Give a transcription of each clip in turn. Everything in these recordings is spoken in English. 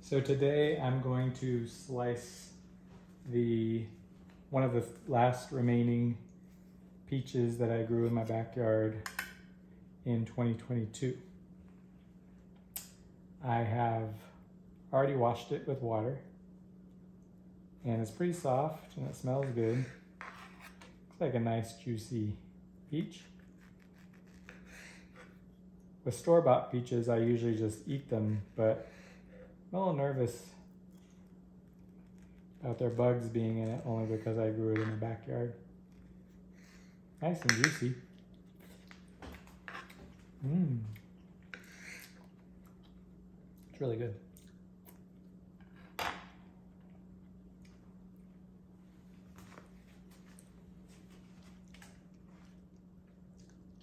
So today I'm going to slice one of the last remaining peaches that I grew in my backyard in 2022. I have already washed it with water and it's pretty soft and it smells good. Looks like a nice juicy peach. With store-bought peaches, I usually just eat them, but I'm a little nervous about their bugs being in it only because I grew it in the backyard. Nice and juicy. It's really good.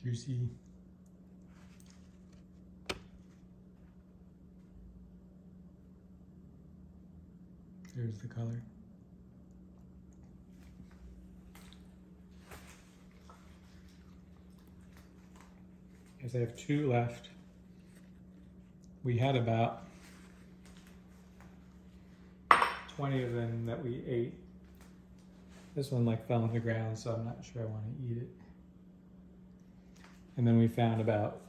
Juicy. There's the color. Guess I have 2 left. We had about 20 of them that we ate. This one fell on the ground, so I'm not sure I want to eat it. And then we found about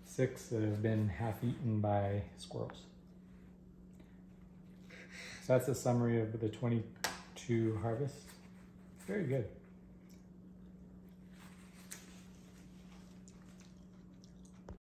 6 that have been half eaten by squirrels. So that's a summary of the 22 harvest. Very good.